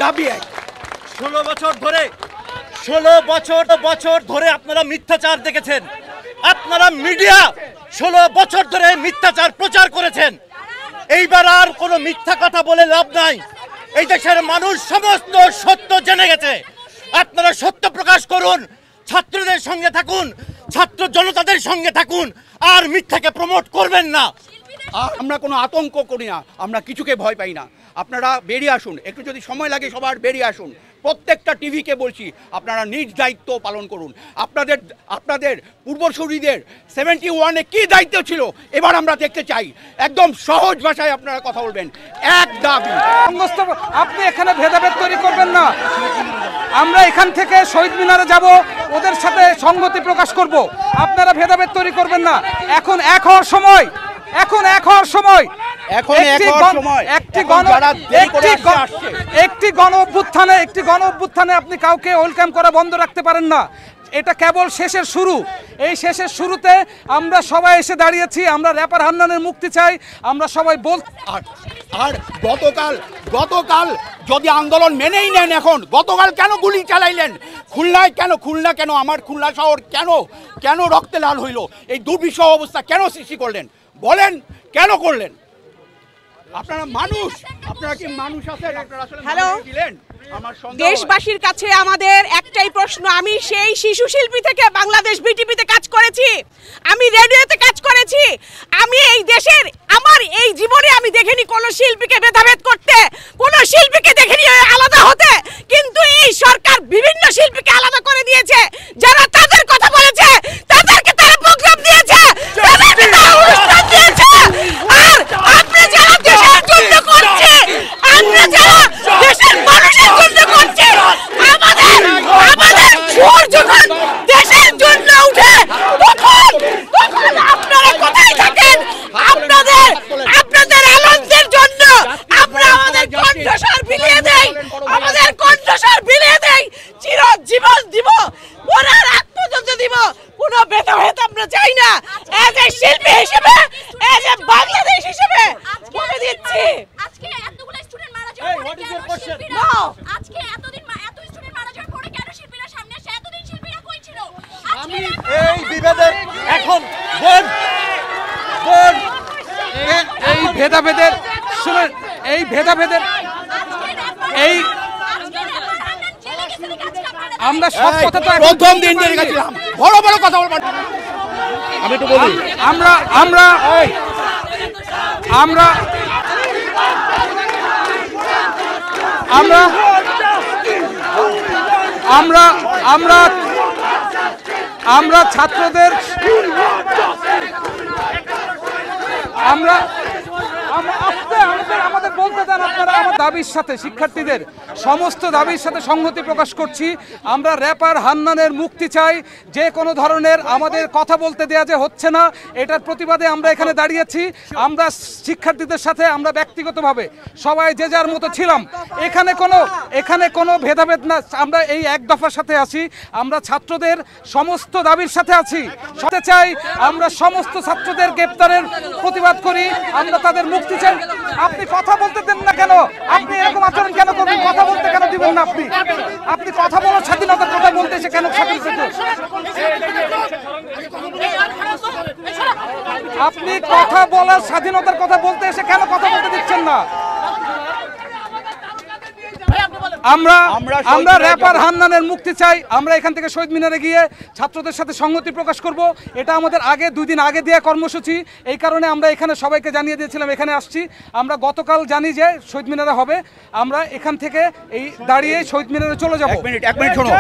দাবি এক। 16 বছর ধরে আপনারা মিথ্যাচার দেখেছেন। আপনারা মিডিয়া 16 বছর ধরে মিথ্যাচার প্রচার করেছেন। এইবার আর কোনো মিথ্যা কথা বলে লাভ নাই। এই দেশের মানুষ সমস্ত সত্য জেনে গেছে। আপনারা সত্য প্রকাশ করুন, ছাত্রদের সঙ্গে থাকুন, ছাত্র জনতাদের সঙ্গে থাকুন, আর মিথ্যাকে প্রমোট করবেন না। আমরা কোনো আতঙ্ক করি না, আমরা কিছুকে ভয় পাই না। আপনারা বেরিয়ে আসুন, একটু যদি সময় লাগে সবার বেরিয়ে আসুন। প্রত্যেকটা টিভিকে বলছি, আপনারা নিজ দায়িত্ব পালন করুন। আপনাদের পূর্বসূরীদের 71-এ কী দায়িত্ব ছিল এবার আমরা দেখতে চাই। একদম সহজ ভাষায় আপনারা কথা বলবেন। এক দাবি, আপনি এখানে ভেদাভেদ তৈরি করবেন না। আমরা এখান থেকে শহীদ মিনারে যাব, ওদের সাথে সংগতি প্রকাশ করব। আপনারা ভেদাভেদ তৈরি করবেন না। এখন এক হওয়ার সময়, একটি গণ অভ্যুত্থানে আপনি কাউকে ওয়েলকাম করা বন্ধ রাখতে পারেন না। এটা কেবল শেষের শুরু। এই শেষের শুরুতে আমরা সবাই এসে দাঁড়িয়েছি। আমরা র্যাপার হান্নানের মুক্তি চাই। আমরা সবাই আর গতকাল যদি আন্দোলন মেনেই নেন, এখন গতকাল কেন গুলি চালাইলেন? খুলনা কেন আমার খুলনা শহর কেন রক্তে লাল হইল? এই দুর্বিষহ অবস্থা কেন সৃষ্টি করলেন? বলেন, কেন করলেন? আপনারা কি মানুষ আছেন? হ্যালো, দেশবাসীর কাছে আমাদের একটাই প্রশ্ন। আমি সেই শিশু শিল্পী থেকে বাংলাদেশ বিটিভিতে কাজ করেছি, আমি রেডিওতে কাজ করেছি। আমি এই দেশের আমার এই জীবনে আমি দেখিনি কোনো শিল্পীকে ভেদাভেদ করতে, কোনো শিল্পীকে দেখিনি আলাদা হতে। কিন্তু এই সরকার বিভিন্ন শিল্পীকে আলাদা করে দিয়েছে। যারা তাদের কথা বলেছে তাদেরকে তারা প্রোগ্রাম দিয়েছে, তাদেরকে তারা অনুষ্ঠান দিয়েছে। আর আপনি যারা দেশের জন্য করছে, আমরা যারা দেশের মানুষের জন্য করছে, আমাদের সুর যখন দেশের জন্য উঠে তখন আপনারা কোথায় থাকেন? আপনাদের আনন্দের জন্য আমরা আমাদের কণ্ঠস্বর বিলিয়ে দেই, চিরজীবন দিব, মরার আগ পর্যন্ত দিব। কোনো ভেদাভেদ আমরা চাই না। এজ এ শিল্পী হিসেবে, এজ এ বাংলাদেশ হিসেবে বলে দিচ্ছি। আজকে এতগুলো স্টুডেন্ট মারা যাওয়ার পরে কেন শিল্পীরা, আজকে এত স্টুডেন্ট মারা যাওয়ার পরে কেন শিল্পীরা সামনে আসে? এতদিন শিল্পীরা কই ছিল? আমি এই বিভেদের এখন এই ভেদাভেদের শুনুন, এই ভেদাভেদের এই আমরা সব কথা তো প্রথম দিন জেনে গেছিলাম। বড় কথা বলবেন। আমি একটু বলি, আমরা ছাত্রদের আমাদের বলতে দেন। আপনারা আমার দাবির সাথে, শিক্ষার্থীদের সমস্ত দাবির সাথে সংহতি প্রকাশ করছি। আমরা র্যাপার হান্নানের মুক্তি চাই। যে কোনো ধরনের আমাদের কথা বলতে দেওয়া যে হচ্ছে না, এটার প্রতিবাদে আমরা এখানে দাঁড়িয়েছি। আমরা শিক্ষার্থীদের সাথে আমরা ব্যক্তিগতভাবে সবাই যে যার মতো ছিলাম। এখানে কোনো ভেদাভেদ না। আমরা এই এক দফার সাথে আছি। আমরা ছাত্রদের সমস্ত দাবির সাথে আছি, সাথে চাই। আমরা সমস্ত ছাত্রদের গ্রেপ্তারের প্রতিবাদ করি। আমরা তাদের মুক্তি চাই। আপনি কথা বলতে দেন না কেন? আপনি এরকম আচরণ কেন করবেন? কথা বলতে কেন দিবেন না? আপনি কথা বলার স্বাধীনতার কথা বলতে এসে কেন আপনি কথা বলার স্বাধীনতার কথা বলতে এসে কেন কথা বলতে দিচ্ছেন না? আমরা র্যাপার হান্নানের মুক্তি চাই। আমরা এখান থেকে শহীদ মিনারে গিয়ে ছাত্রদের সাথে সংহতি প্রকাশ করব। এটা আমাদের 2 দিন আগে দেওয়া কর্মসূচি। এই কারণে আমরা এখানে সবাইকে জানিয়ে দিয়েছিলাম এখানে আসছি। আমরা গতকাল জানি যে শহীদ মিনারে হবে। আমরা এখান থেকে এই দাঁড়িয়ে শহীদ মিনারে চলে যাব। এক মিনিট শোনো,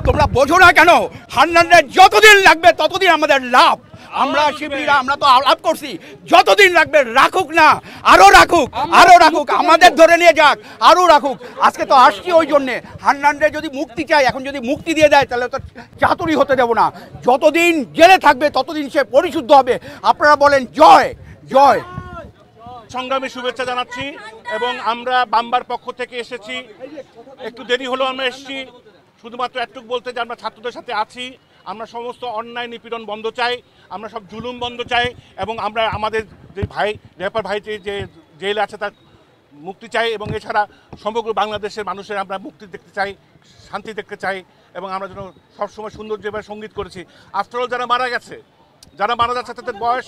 তোমরা বোঝো না কেন? হান্নানের যতদিন লাগবে ততদিন আমাদের লাভ। আমরা শিল্পীরা আমরা তো আলাপ করছি, যতদিন লাগবে রাখুক না, আরো রাখুক, আমাদের ধরে নিয়ে যাক, আরো রাখুক। আজকে তো আসছি ওই জন্যে। হান্নানরে যদি মুক্তি চাই, এখন যদি মুক্তি দিয়ে দেয় তাহলে তো চাতুরি হতে দেব না। যতদিন জেলে থাকবে ততদিন সে পরিশুদ্ধ হবে। আপনারা বলেন জয় জয়। সংগ্রামী শুভেচ্ছা জানাচ্ছি এবং আমরা বাম্বার পক্ষ থেকে এসেছি। একটু দেরি হলো আমরা এসেছি, শুধুমাত্র একটুক বলতে যে আমরা ছাত্রদের সাথে আছি। আমরা সমস্ত অন্যায় নিপীড়ন বন্ধ চাই, আমরা সব জুলুম বন্ধ চাই এবং আমরা আমাদের যে র্যাপার ভাই যে জেলে আছে তার মুক্তি চাই এবং এছাড়া সমগ্র বাংলাদেশের মানুষের আমরা মুক্তি দেখতে চাই, শান্তি দেখতে চাই এবং আমরা যেন সবসময় সুন্দর যেভাবে সঙ্গীত করেছি। আফটার অল যারা মারা যাচ্ছে তাদের বয়স